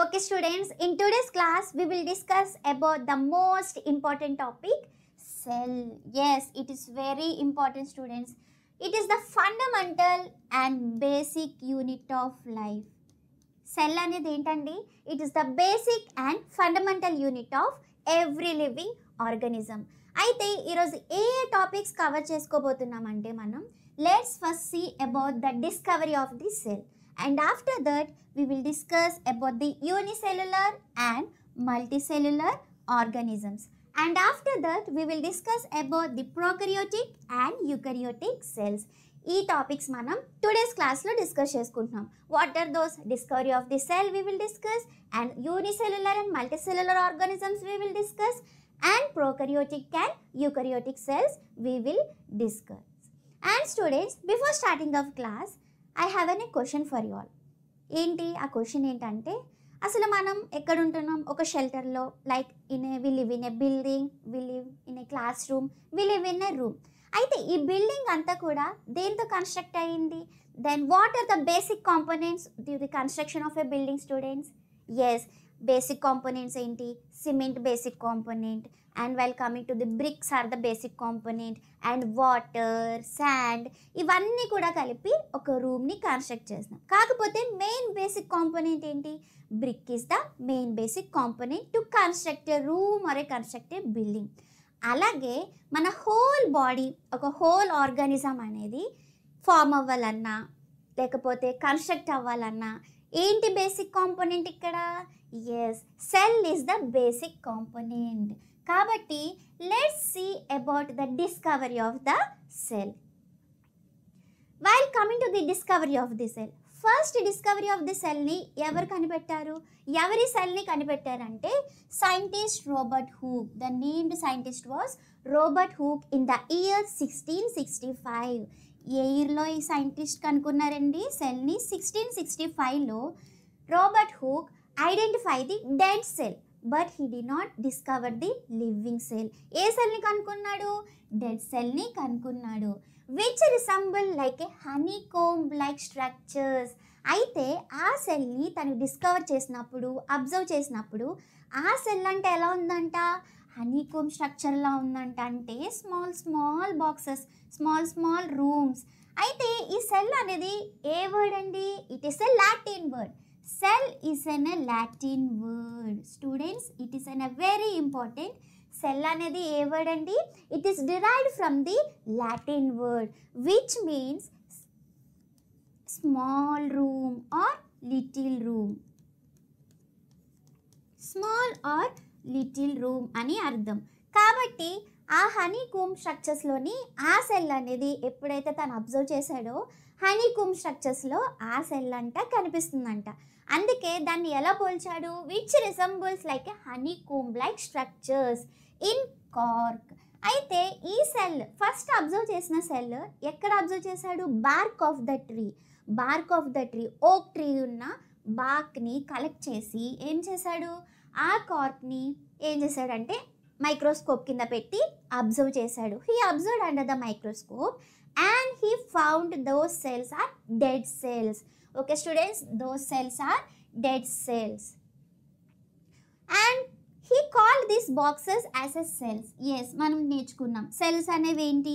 Okay students, in today's class we will discuss about the most important topic, cell. Yes, it is very important students. It is the fundamental and basic unit of life. Cell అనేది ఏంటండి? It is the basic and fundamental unit of every living organism. అయితే ఈరోజు ఏ topics cover చేసుకోబోతున్నామంటే మనం let's first see about the discovery of the cell. And after that, we will discuss about the unicellular and multicellular organisms. And after that, we will discuss about the prokaryotic and eukaryotic cells. ఈ టాపిక్స్ మనం today's క్లాస్లో discuss చేసుకుంటున్నాం. What are those? Discovery of the cell we will discuss, and unicellular and multicellular organisms we will discuss, and prokaryotic and eukaryotic cells we will discuss. And students, before starting of class, I have a question for you all. ఏంటి ఆ question ఏంటంటే, అసలు మనం ఎక్కడ ఉంటున్నాం? ఒక షెల్టర్లో, like we live in a building, we live in a classroom, we live in a room. అయితే ఈ బిల్డింగ్ అంతా కూడా దేంతో కన్స్ట్రక్ట్ అయ్యింది? Then what are the basic components the construction of a building students? Yes, basic components ఏంటి? Cement basic component, and while coming to the bricks are the basic component, and water, sand, ఇవన్నీ కూడా కలిపి ఒక రూమ్ని construct చేస్తాం. కాకపోతే main basic component ఏంటి? Brick is the main basic component to construct a room or a construct a building. అలాగే మన whole body, ఒక హోల్ ఆర్గానిజం అనేది ఫామ్ అవ్వాలన్నా లేకపోతే కన్స్ట్రక్ట్ అవ్వాలన్నా ఏంటి బేసిక్ కాంపోనెంట్ ఇక్కడ? Yes, cell is the basic component. కాబట్టి let's see about the discovery of the cell. While coming to the discovery of the cell, first discovery of the సెల్ని ఎవరు కనిపెట్టారు? ఎవరి సెల్ని కనిపెట్టారంటే scientist Robert Hooke. The named scientist was Robert Hooke in the year 1665. ఏ ఇయర్లో ఈ scientist కనుక్కున్నారండి సెల్ని? 1665లో Robert Hooke identify the dead cell, but he did not discover the living cell. ఏ సెల్ని కనుక్కున్నాడు? డెడ్ సెల్ని కనుక్కున్నాడు. Which resemble like a honeycomb like structures. అయితే ఆ సెల్ని తను డిస్కవర్ చేసినప్పుడు, అబ్జర్వ్ చేసినప్పుడు ఆ సెల్ అంటే ఎలా ఉందంట? హనీకోంబ్ స్ట్రక్చర్లా ఉందంట. అంటే small small boxes, small small rooms. అయితే ఈ సెల్ అనేది ఏ వర్డ్ అండి? It is a Latin word. Cell is a Latin word. Students, it is a very important. Cell అనేది ఏ వర్డ్ అండి? It is derived from the Latin word which means small room or little room. Small or little room అని అర్థం. కాబట్టి ఆ హనీకోంబ్ స్ట్రక్చర్స్లోని ఆ cell అనేది ఎప్పుడైతే తను అబ్జర్వ్ చేశాడో హనీకోంబ్ స్ట్రక్చర్స్లో ఆ సెల్ అంట కనిపిస్తుందంట. అందుకే దాన్ని ఎలా పోల్చాడు? Which resembles like a honeycomb like structures in cork. అయితే ఈ సెల్ ఫస్ట్ అబ్జర్వ్ చేసిన సెల్ ఎక్కడ అబ్జర్వ్ చేశాడు? Bark of the tree. Bark of the tree, oak tree ఉన్న బార్క్ని కలెక్ట్ చేసి ఏం చేశాడు? ఆ కార్క్ని ఏం చేశాడంటే మైక్రోస్కోప్ కింద పెట్టి అబ్జర్వ్ చేశాడు. He observed under the microscope and he found those cells are dead cells. Okay students, those cells are dead cells, and he called these boxes as a cells. Yes, మనం నేర్చుకున్నాం cells అనేవి ఏంటి?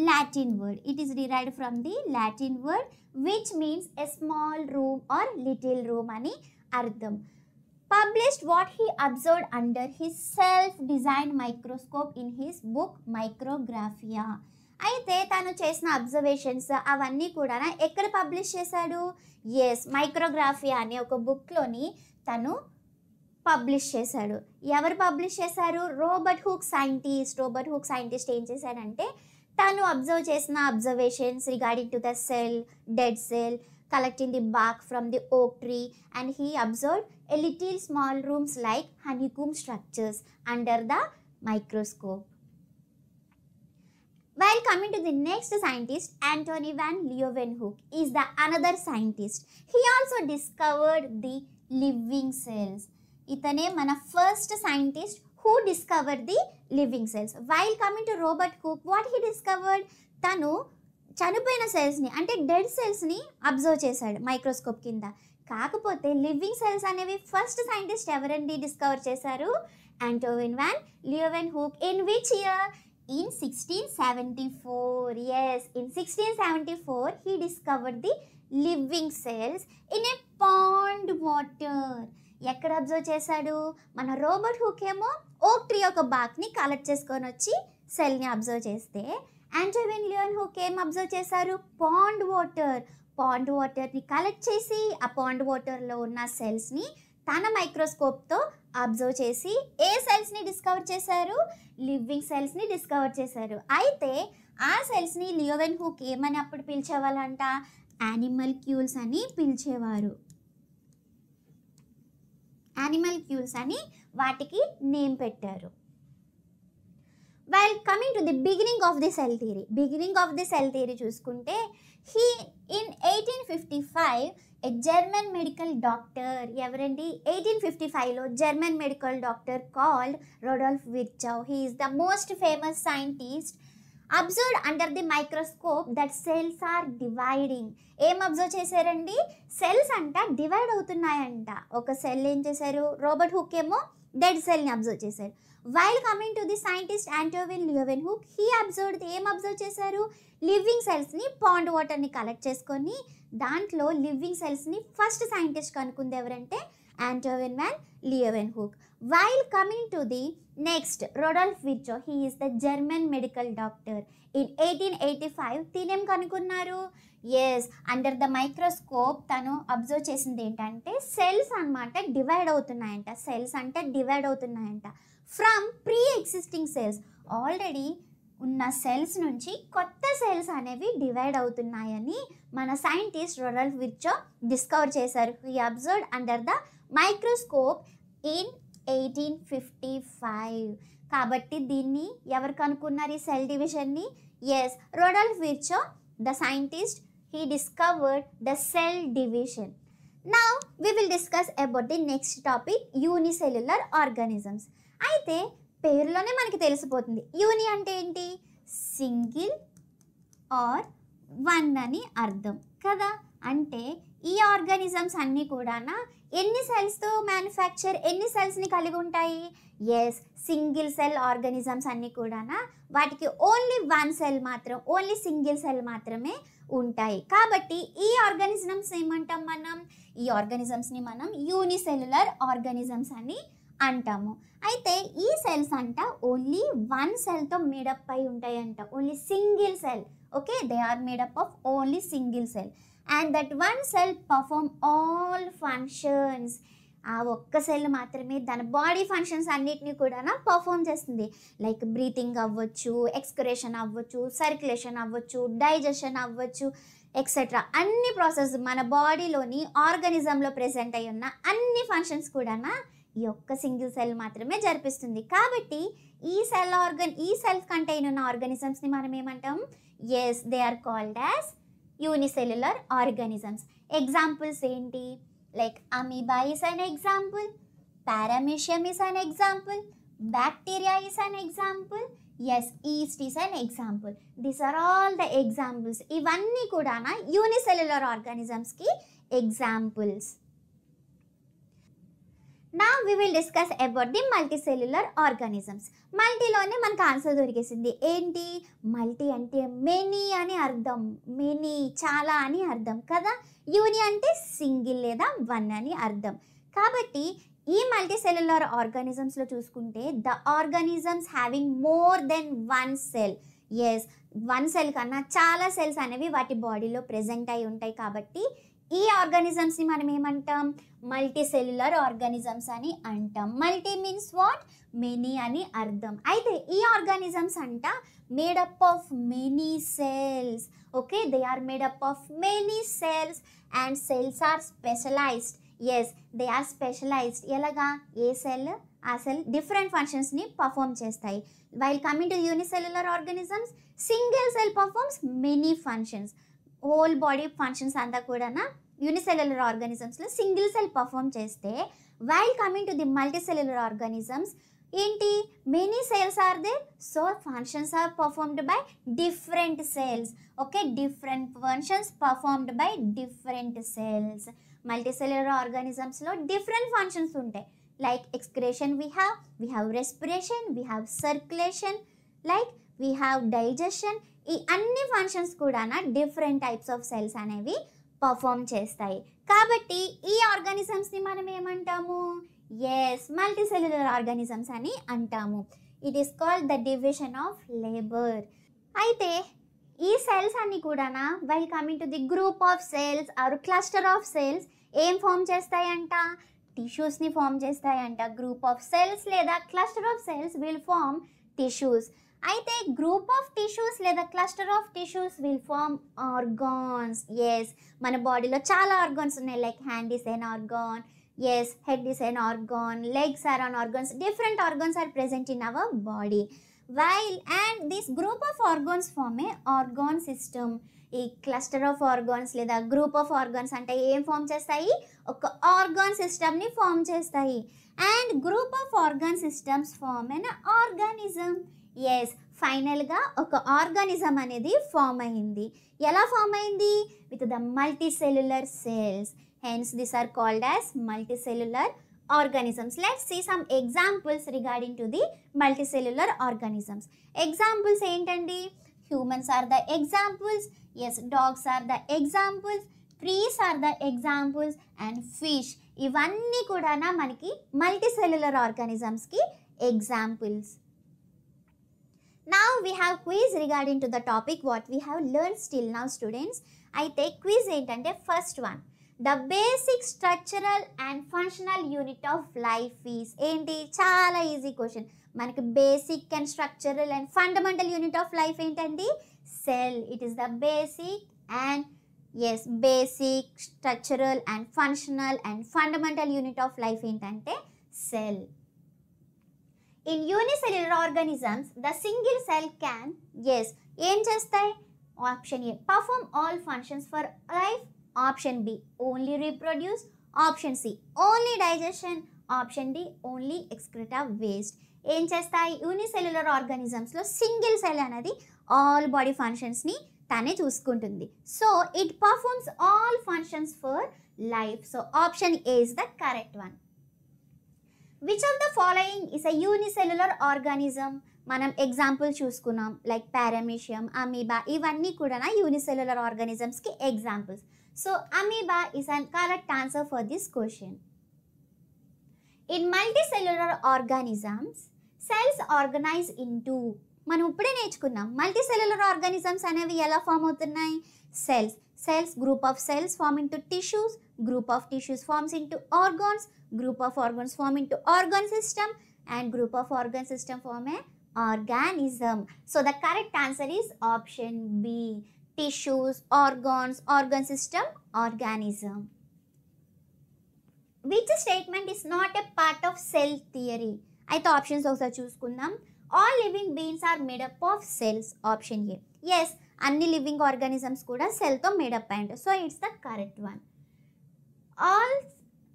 Latin word. It is derived from the Latin word which means a small room or little room అని అర్థం. Published what he observed under his self-designed microscope in his book Micrographia. అయితే తను చేసిన observations అవన్నీ కూడా ఎక్కడ పబ్లిష్ చేశాడు? Yes, Micrographia అనే ఒక బుక్లోని తను పబ్లిష్ చేశాడు. ఎవరు పబ్లిష్ చేశారు? Robert hook scientist. Robert hook scientist ఏం చేశాడంటే తను అబ్జర్వ్ చేసిన observations regarding to the cell, dead cell, collecting the bark from the oak tree, and he observed a little small rooms like honeycomb structures under the microscope. While coming to the next scientist, Antony van Leeuwenhoek is the another scientist. He also discovered the living cells. Itane mana first scientist who discovered the living cells. While coming to Robert Hooke, what he discovered? Tanu చనిపోయిన సెల్స్ని అంటే dead సెల్స్ని observe చేశాడు microscope కింద. కాకపోతే living cells అనేవి first scientist ఎవరండి discover చేశారు? Antoine van Leeuwenhoek. In which year? In 1674. Yes, in 1674 he discovered the living cells in a pond water. ఎక్కడ అబ్జర్వ్ చేశాడు? మన రోబర్ట్ హుక్ ఏమో ఓక్ ట్రీ యొక్క బాక్ని కలెక్ట్ చేసుకొని వచ్చి సెల్ని అబ్జర్వ్ చేస్తే ఆంటోయిన్ లియోవెన్హూక్ ఏం అబ్జర్వ్ చేశారు? పాండ్ వాటర్ని కలెక్ట్ చేసి ఆ పాండ్ వాటర్లో ఉన్న సెల్స్ని తన మైక్రోస్కోప్తో అబ్జర్వ్ చేసి ఏ సెల్స్ని డిస్కవర్ చేశారు? లివింగ్ సెల్స్ని డిస్కవర్ చేశారు. అయితే ఆ సెల్స్ని లియోవెన్హూక్ ఏమని అప్పుడు పిలిచేవాళ్ళంట? యానిమల్క్యూల్స్ అని పిలిచేవారు. యానిమల్క్యూల్స్ అని వాటికి నేమ్ పెట్టారు. While coming to the beginning of the cell theory చూసుకుంటే in 1855 a German medical doctor, ఎవరండి? 1855లో German medical doctor called Rudolf Virchow. He is the most famous scientist. Observed under the microscope that cells are dividing. ఏం observe చేశారండి? Cells అంట divide అవుతున్నాయంట. ఒక cell ఏం చేశారు? Robert hook ఏమో dead సెల్ని observe చేశారు. While coming to the scientist Antoine Leeuwenhoek, he observed ఏం observe చేశారు? లివింగ్ సెల్స్ని పాండ్ వాటర్ని కలెక్ట్ చేసుకొని దాంట్లో లివింగ్ సెల్స్ని ఫస్ట్ సైంటిస్ట్ కనుక్కుంది ఎవరంటే Antoine van Leeuwenhoek. While coming to the next Rudolf Virchow, he is the German medical doctor. In 1885 తినేం కనుక్కున్నారు? ఎస్, అండర్ ద మైక్రోస్కోప్ తను అబ్జర్వ్ చేసింది ఏంటంటే సెల్స్ అనమాట డివైడ్ అవుతున్నాయంట from pre existing cells. Already ఉన్న సెల్స్ నుంచి కొత్త సెల్స్ అనేవి డివైడ్ అవుతున్నాయని మన సైంటిస్ట్ రొడాల్ఫ్ విర్చో డిస్కవర్ చేశారు. He observed under the microscope in 1855. కాబట్టి దీన్ని ఎవరు కనుక్కున్నారు ఈ సెల్ డివిజన్ని? Yes, Rudolf Virchow the scientist, he discovered the cell division. Now we will discuss about the next topic, unicellular organisms. అయితే పేరులోనే మనకి తెలిసిపోతుంది యూని అంటే ఏంటి? సింగిల్ ఆర్ వన్ అని అర్థం కదా. అంటే ఈ ఆర్గానిజమ్స్ అన్నీ కూడా ఎన్ని సెల్స్తో మ్యానుఫ్యాక్చర్, ఎన్ని సెల్స్ని కలిగి ఉంటాయి? ఎస్, సింగిల్ సెల్ ఆర్గానిజమ్స్ అన్నీ కూడా వాటికి ఓన్లీ సింగిల్ సెల్ మాత్రమే ఉంటాయి. కాబట్టి ఈ ఆర్గానిజమ్స్ ఏమంటాం మనం? ఈ ఆర్గానిజమ్స్ని మనం యూనిసెల్యులర్ ఆర్గానిజమ్స్ అని అంటాము. అయితే ఈ సెల్స్ అంట ఓన్లీ వన్ సెల్తో మేడప్ అయి ఉంటాయంట. Only single cell. Okay, they are made up of only single cell and that one cell perform all functions. ఆ ఒక్క సెల్ మాత్రమే తన బాడీ ఫంక్షన్స్ అన్నిటినీ కూడా పర్ఫామ్ చేస్తుంది. లైక్ బ్రీతింగ్ అవ్వచ్చు, ఎక్స్క్రేషన్ అవ్వచ్చు, సర్క్యులేషన్ అవ్వచ్చు, డైజెషన్ అవ్వచ్చు, ఎక్సెట్రా. అన్ని ప్రాసెస్ మన బాడీలోని ఆర్గానిజంలో ప్రెసెంట్ అయి ఉన్న అన్ని ఫంక్షన్స్ కూడా ఈ ఒక్క సింగిల్ సెల్ మాత్రమే జరిపిస్తుంది. కాబట్టి ఈ సెల్ కంటైన్ ఉన్న ఆర్గానిజమ్స్ని మనం ఏమంటాం? Yes, they are called as unicellular organisms. Examples ఏంటి? Like amoeba is an example, paramecium is an example, bacteria is an example, yes, yeast is an example. These are all the examples. ఇవన్నీ కూడా unicellular organisms కి examples. Now we will discuss about the multicellular organisms. మల్టీలోనే మనకు answer దొరికేసింది. ఏంటి? Multi అంటే many అని అర్థం, many చాలా అని అర్థం కదా. యూని అంటే సింగిల్ లేదా వన్ అని అర్థం. కాబట్టి ఈ మల్టీసెల్యులర్ ఆర్గానిజమ్స్లో చూసుకుంటే the organisms having more than one cell. Yes, one cell కన్నా చాలా సెల్స్ అనేవి వాటి బాడీలో ప్రెజెంట్ అయి ఉంటాయి. కాబట్టి ఈ ఆర్గానిజమ్స్ని మనం ఏమంటాం? మల్టీసెల్యులర్ ఆర్గానిజమ్స్ అని అంటాం. Multi means what? మెనీ అని అర్థం. అయితే ఈ ఆర్గానిజమ్స్ అంట made up of many cells. Okay, they are made up of many cells and cells are specialised. Yes, they are specialised. ఎలాగా? ఏ సెల్ ఆ సెల్ డిఫరెంట్ ఫంక్షన్స్ని పర్ఫామ్ చేస్తాయి. While coming to unicellular organisms, single cell performs many functions. Whole body functions అంతా కూడా unicellular ఆర్గానిజమ్స్లో single cell perform చేస్తే while coming to the multicellular organisms ఏంటి? Many cells are there, so functions are performed by different cells. Okay, different functions performed by different cells. Multicellular ఆర్గానిజమ్స్లో different functions ఉంటాయి. Like excretion we have respiration, we have circulation, like we have digestion. ఈ అన్ని functions కూడా different types of cells అనేవి perform చేస్తాయి. కాబట్టి ఈ ఆర్గానిజమ్స్ని మనం ఏమంటాము? ఎస్, మల్టీసెల్యులర్ ఆర్గానిజమ్స్ అని అంటాము. It is called the division of labour. అయితే ఈ సెల్స్ అన్ని కూడా while coming to the group of cells or cluster of cells ఏం ఫామ్ చేస్తాయంట? టిష్యూస్ని ఫామ్ చేస్తాయంట. గ్రూప్ ఆఫ్ సెల్స్ లేదా cluster of cells will form tissues. అయితే గ్రూప్ ఆఫ్ టిష్యూస్ లేదా cluster of tissues will form organs. Yes, మన బాడీలో చాలా ఆర్గాన్స్ ఉన్నాయి. Like hand is an organ, yes, head is an organ, legs are on organs. Different organs are present in our body. While and this group of organs form a organ system. ఈ cluster of organs లేదా group of organs అంటే ఏం form చేస్తాయి? ఒక organ సిస్టమ్ని form చేస్తాయి. And group of organ systems form an organism. Yes, ఫైనల్గా ఒక ఆర్గానిజం అనేది ఫామ్ అయింది. ఎలా ఫామ్ అయింది? With the multicellular cells. Hence this are called as multicellular organisms. Let's see some examples regarding to the multicellular organisms. Examples ఏంటండి? Humans are the examples. Yes, dogs are the examples. Trees are the examples. And fish. ఇవన్నీ కూడా మనకి multicellular ఆర్గానిజమ్స్కి examples. Now we have quiz regarding to the topic what we have learned still now students. అయితే quiz ఏంటంటే first one, the basic structural and functional unit of life is ఏంటి? చాలా easy question. మనకి basic and structural and fundamental unit of life ఏంటండి? Cell. It is the basic and yes, basic structural and functional and fundamental unit of life ఏంటంటే cell. In unicellular organisms the single cell can yes ఏం చేస్తాయి? Option A, perform all functions for life. Option B, only reproduce. Option C, only digestion. Option D, only excreta waste. ఏం చేస్తాయి? Unicellular ఆర్గానిజమ్స్లో single cell అనేది all body ఫంక్షన్స్ని తనే చూసుకుంటుంది. So it performs all functions for life. So option A is the correct one. Which of the following is a unicellular organism? మనం example చూసుకున్నాం. Like paramecium, amoeba, ఇవన్నీ కూడా unicellular ఆర్గానిజమ్స్కి examples. So amoeba is an correct answer for this question. In multicellular organisms, cells organize into, మనం ఇప్పుడే నేర్చుకున్నాం multicellular organisms అనేవి ఎలా ఫామ్ అవుతున్నాయి? Cells group of cells form into tissues, group of tissues forms into organs, group of organs form into organ system, and group of organ system form a organism. So the correct answer is option B. Tissues, organs, organ system, organism. Which statement is not a part of cell theory? అయితే options ఒకసారి చూసుకుందాం. All living beings are made up of cells. Option A. Yes, అన్ని living organisms కూడా సెల్తో made up అయి ఉంటాయి. So it's the correct one. All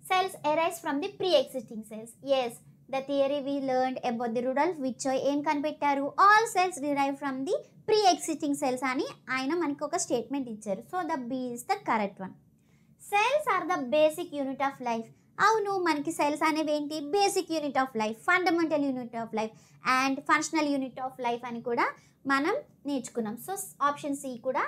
cells arise from the pre existing cells. Yes, the theory we learned about the Rudolf Virchow ఏం కనిపెట్టారు? All cells derive from the pre existing cells అని ఆయన మనకు ఒక statement ఇచ్చారు. So the B is the correct one. Cells are the basic unit of life. అవును, మనకి cells అనేవి ఏంటి? Basic unit of life, fundamental unit of life and functional unit of life అని కూడా మనం నేర్చుకున్నాం. సో ఆప్షన్ సి కూడా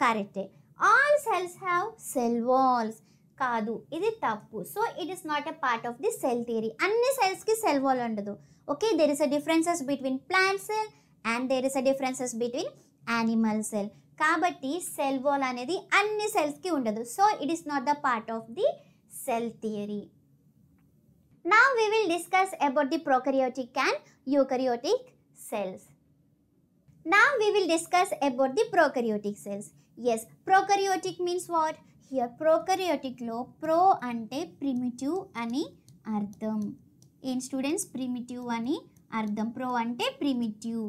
కరెక్టే. All cells have cell walls. కాదు, ఇది తప్పు. So it is not a part of the cell theory. అన్ని సెల్స్కి సెల్ వాల్ ఉండదు. Okay, there is a differences between plant cell and there is a differences between animal cell. కాబట్టి cell wall అనేది అన్ని సెల్స్కి ఉండదు. So it is not the part of the cell theory. Now we will discuss about the prokaryotic and eukaryotic cells. Now we will discuss about the prokaryotic cells. Yes, prokaryotic means what? Here prokaryotic lo pro ante primitive ani ardham. In students, primitive ani ardham. Pro ante primitive.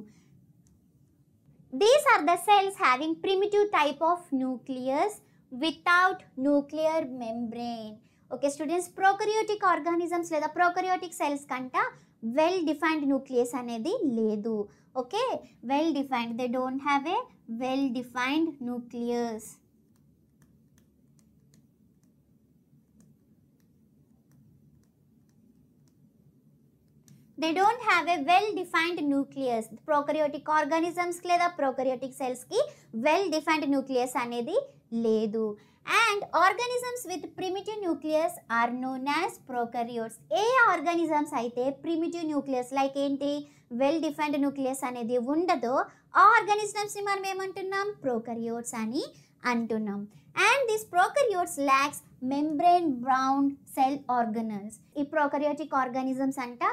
These are the cells having primitive type of nucleus without nuclear membrane. Okay students, prokaryotic organisms లేదా prokaryotic cells కంట well defined nucleus అనేది లేదు. Okay, well defined, they don't have a well defined nucleus. They don't have a well defined nucleus. Prokaryotic ఆర్గానిజమ్స్కి లేదా prokaryotic సెల్స్కి well defined nucleus అనేది లేదు. And organisms with primitive nucleus are known as prokaryotes. ఏ organisms అయితే primitive nucleus like ఏంటి well defined nucleus అనేది ఉండదో ఆ ఆర్గానిజమ్స్ని మనం ఏమంటున్నాం ప్రోకరియోట్స్ అని అంటున్నాం. And this prokaryotes lacks membrane bound cell organelles. ఈ ప్రోకరియోటిక్ ఆర్గానిజమ్స్ అంట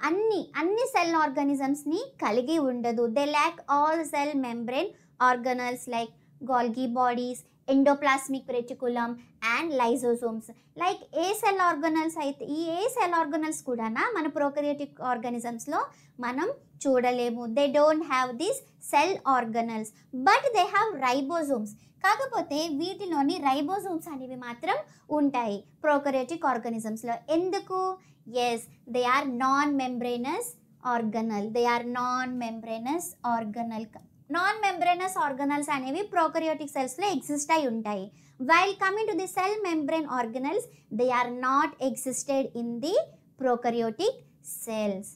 అన్ని సెల్ ఆర్గానిజమ్స్ని కలిగి ఉండదు. They lack all cell membrane organelles like Golgi bodies, endoplasmic reticulum and lysosomes. Like ఏ సెల్ ఆర్గనల్స్ అయితే ఏ సెల్ ఆర్గనల్స్ కూడా మన ప్రోకరియోటిక్ ఆర్గానిజమ్స్లో మనం చూడలేము. They don't have this cell organelles but they have ribosomes. కాకపోతే వీటిలోని రైబోజోమ్స్ అనేవి మాత్రం ఉంటాయి ప్రోకరియోటిక్ ఆర్గానిజమ్స్లో. ఎందుకు? Yes, they are non membranous organelle. They are non membranous organelle. Non membranous organelles అనేవి ప్రోకరియోటిక్ సెల్స్లో ఎగ్జిస్ట్ అయి ఉంటాయి. While coming to the cell membrane organelles they are not existed in the prokaryotic cells.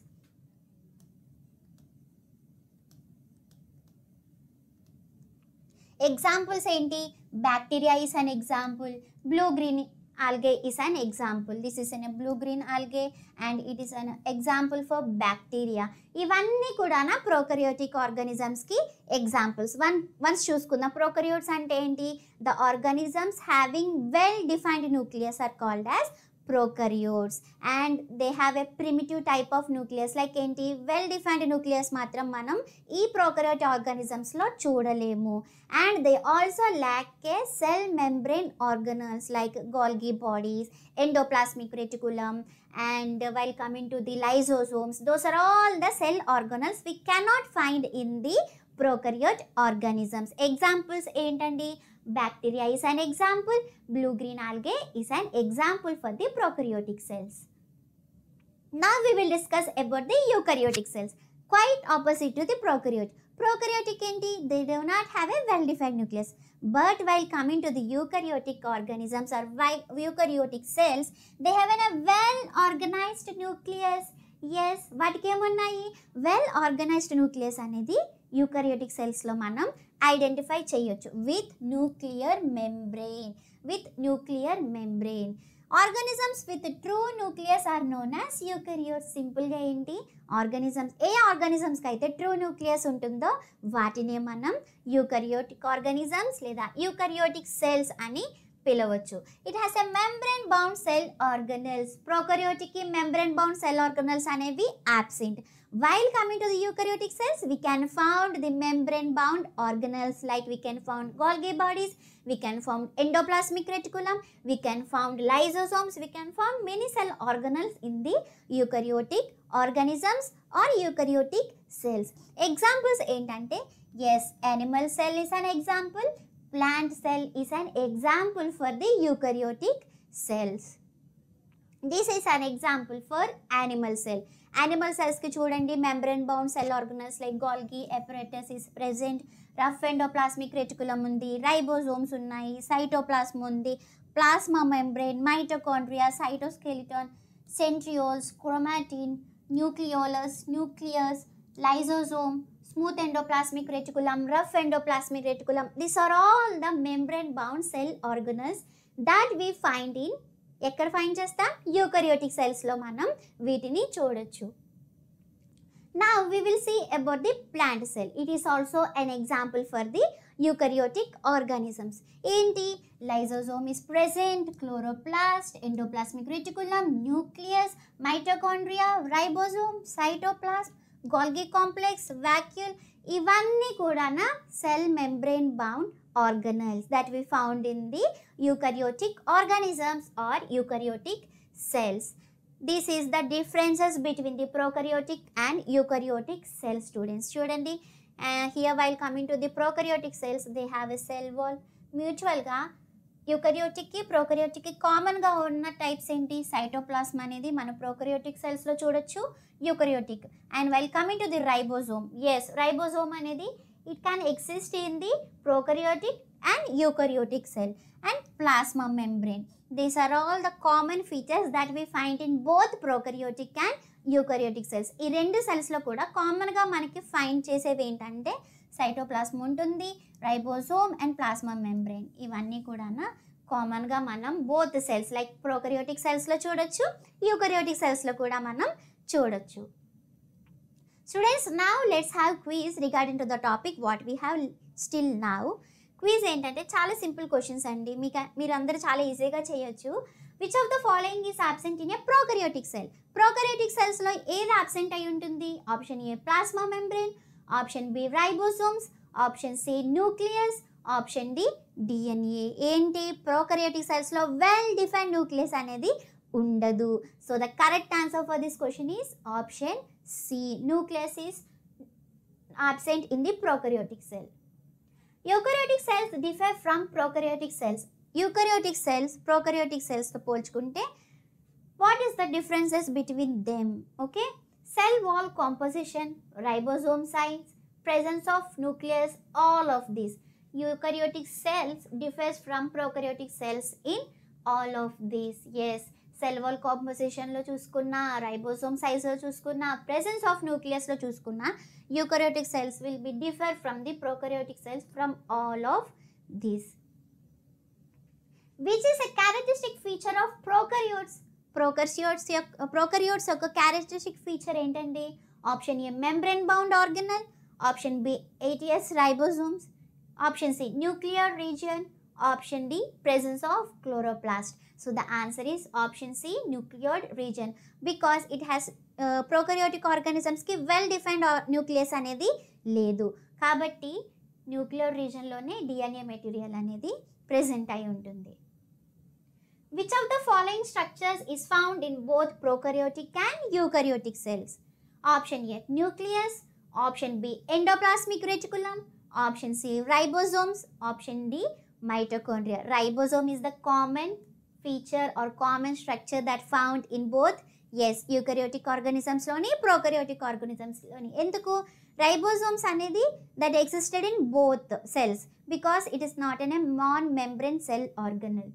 Examples ఏంటి? Bacteria is an example, blue green algae is an example. This is a blue green algae and it is an example for bacteria. ఇవన్నీ కూడా ప్రోకరియోటిక్ ఆర్గానిజమ్స్కి examples. Once చూసుకుందాం prokaryotes అంటే ఏంటి? The organisms having well defined nucleus are called as prokaryotes and they have a primitive type of nucleus. like ఏంటి well defined nucleus మాత్రం మనం ఈ prokaryote organisms లో చూడలేము. and they also lack a cell membrane organelles like Golgi bodies, endoplasmic reticulum, and while coming to the lysosomes, those are all the cell organelles we cannot find in the prokaryote organisms. examples ఏంటండి? Bacteria is an example, blue green algae is an example for the prokaryotic cells. Now we will discuss about the eukaryotic cells, quite opposite to the prokaryote. Prokaryotic enti, they do not have a well defined nucleus, but while coming to the eukaryotic organisms or eukaryotic cells, they have a well organized nucleus. yes, వాటికి ఏమున్నాయి? Well organised nucleus అనేది యూకరియోటిక్ సెల్స్లో మనం identify చేయొచ్చు with nuclear membrane. Organisms with true nucleus are known as eukaryotes. సింపుల్గా ఏంటి? ఏ ఆర్గానిజమ్స్కి అయితే true nucleus ఉంటుందో వాటినే మనం యూకరియోటిక్ ఆర్గానిజమ్స్ లేదా యూకరియోటిక్ సెల్స్ అని పిలవచ్చు. It has a membrane bound cell organelles. ప్రోకరియోటిక్కి మెంబ్రేన్ బౌండ్ సెల్ ఆర్గనల్స్ అనేవి absent. While coming to the eukaryotic cells, we can found the membrane bound organelles, like we can found Golgi bodies, we can found endoplasmic reticulum, we can found lysosomes, we can found many cell organelles in the eukaryotic organisms or eukaryotic cells. Examples ఏంటంటే, yes, animal cell is an example, plant cell is an example for the eukaryotic cells. This is an example for animal cell. Animal cells ki chudandi membrane bound cell organelles like Golgi apparatus is present, rough endoplasmic reticulum undi, ribosomes unnayi, cytoplasm undi, plasma membrane, mitochondria, cytoskeleton, centrioles, chromatin, nucleolus, nucleus, lysosome, smooth endoplasmic reticulum, rough endoplasmic reticulum. These are all the membrane bound cell organelles that we find in ఎక్కడ find చేస్తాం? యూకరియోటిక్ సెల్స్లో మనం వీటిని చూడొచ్చు. Now we will see about the plant cell. It is also an example for the eukaryotic organisms. ఏంటి? Lysosome is present, chloroplast, endoplasmic reticulum, nucleus, mitochondria, ribosome, cytoplasm, Golgi complex, vacuole, ఇవన్నీ కూడా cell membrane bound organelles that we found in the eukaryotic organisms or eukaryotic cells. This is the differences between the prokaryotic and eukaryotic cell students. Chudandi, here while coming to the prokaryotic cells, they have a cell wall. Mutual ga eukaryotic ki prokaryotic ki common ga unna types enti? Cytoplasm anedi mana prokaryotic cells lo chudochu, eukaryotic. And while coming to the ribosome, yes, ribosome anedi it can exist in the prokaryotic and eukaryotic cell. And plasma membrane. These are all the common features that we find in both prokaryotic and eukaryotic cells. ఈ రెండు సెల్స్లో కూడా కామన్గా మనకి find చేసేవి ఏంటంటే cytoplasm ఉంటుంది, ribosome and plasma membrane. ఇవన్నీ కూడా కామన్గా మనం బోత్ సెల్స్ లైక్ ప్రోకరియోటిక్ సెల్స్లో చూడొచ్చు, యూకరియోటిక్ సెల్స్లో కూడా మనం చూడొచ్చు. Students, now let's have quiz regarding to the topic what we have still now. Quiz ఏంటంటే చాలా సింపుల్ క్వశ్చన్స్ అండి, మీరు అందరూ చాలా ఈజీగా చేయొచ్చు. Which of the following is absent in a prokaryotic cell? Prokaryotic సెల్స్లో ఏది అబ్సెంట్ అయి ఉంటుంది? Option A plasma membrane, option B ribosomes, option C nucleus, option D DNA. ఏంటి? ప్రోకరియోటిక్ సెల్స్లో వెల్ డిఫైన్డ్ న్యూక్లియస్ అనేది ఉండదు. So the correct answer for this question is option C, nucleus is absent in the prokaryotic cell. Eukaryotic cells differ from prokaryotic cells. Eukaryotic cells, prokaryotic cells to పోల్చుకుంటే what is the differences between them? Okay, cell wall composition, ribosome size, presence of nucleus, all of these. Eukaryotic cells differs from prokaryotic cells in all of these. Yes, cell wall కాంపోజిషన్లో చూసుకున్నా, ribosome సైజ్లో చూసుకున్నా, presence of న్యూక్లియస్లో చూసుకున్నా, eukaryotic cells will be differ from the prokaryotic cells from all of these. Which is a characteristic feature of prokaryotes? Prokaryotes యొక్క characteristic feature ఏంటండి? Option A membrane bound organelle, option B 80S ribosomes, option C nuclear region, option D presence of chloroplast. So the answer is option C, nuclear region, because it has prokaryotic organisms ki well defined nucleus అనేది లేదు కాబట్టి nuclear రీజన్లోనే DNA material అనేది present అయి ఉంటుంది. Which of the following structures is found in both prokaryotic and eukaryotic cells? Option A nucleus, option B endoplasmic reticulum, option C ribosomes, option D mitochondria. Ribosome is the common feature or common structure that found in both eukaryotic organisms loni, prokaryotic organisms loni. Enduku ribosomes anedi that existed in both cells because it is not in a non-membrane cell organelle.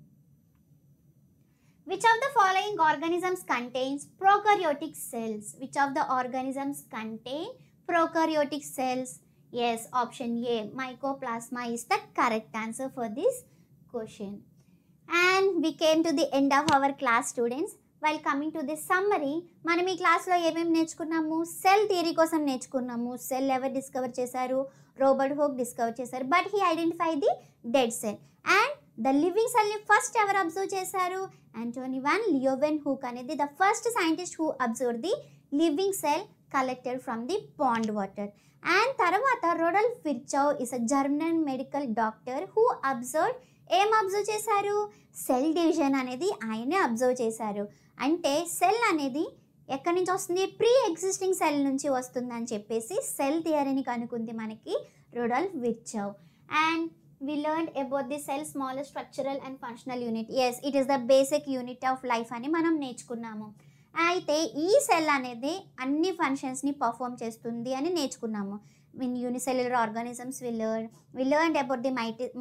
Which of the following organisms contains prokaryotic cells? Which of the organisms contain prokaryotic cells? Yes, option A, mycoplasma is the correct answer for this question. And we came to the end of our class, students. While coming to this summary, మనం ఈ క్లాస్లో ఏమేమి నేర్చుకున్నాము? Cell theory కోసం నేర్చుకున్నాము. Cell ఎవరు discover చేశారు? Robert Hooke discover చేశారు. But he identify the dead cell. And the living సెల్ని ఫస్ట్ ఎవరు అబ్జర్వ్ చేశారు? యాంటోనీ వాన్ లియోవెన్హూక్ అనేది the first scientist who observe the living cell collected from the pond water. And తర్వాత Rudolf Virchow is a German medical doctor who observe చేశారు? Cell division అనేది ఆయనే observe చేశారు. అంటే cell అనేది ఎక్కడి నుంచి వస్తుంది? ప్రీ ఎగ్జిస్టింగ్ సెల్ నుంచి వస్తుందని చెప్పేసి సెల్ థియరీని కనుక్కుంది మనకి Rudolf Virchow. And we learned about the cell smallest structural and functional unit. Yes, it is the basic unit of life అని మనం నేర్చుకున్నాము. అయితే ఈ సెల్ అనేది అన్ని ఫంక్షన్స్ని పర్ఫామ్ చేస్తుంది అని నేర్చుకున్నాము. In unicellular organisms we learned about the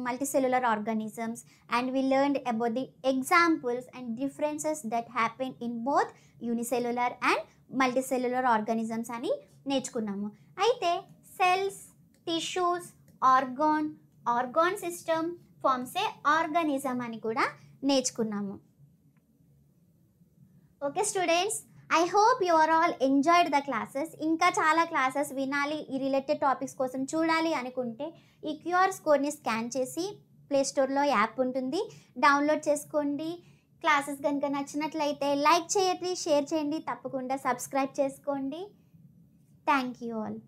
multicellular organisms, and we learned about the examples and differences that happen in both unicellular and multicellular organisms అని నేర్చుకున్నాము. అయితే cells, tissues, organ system forms a organism అని కూడా నేర్చుకున్నాము. Okay students, I hope you are all enjoyed the classes. ఇంకా చాలా classes వినాలి, ఈ రిలేటెడ్ టాపిక్స్ కోసం చూడాలి అనుకుంటే ఈ క్యూఆర్ కోడ్ని స్కాన్ చేసి ప్లేస్టోర్లో యాప్ ఉంటుంది, డౌన్లోడ్ చేసుకోండి. క్లాసెస్ కనుక నచ్చినట్లయితే లైక్ చేయండి, షేర్ చేయండి, తప్పకుండా సబ్స్క్రైబ్ చేసుకోండి. Thank you all.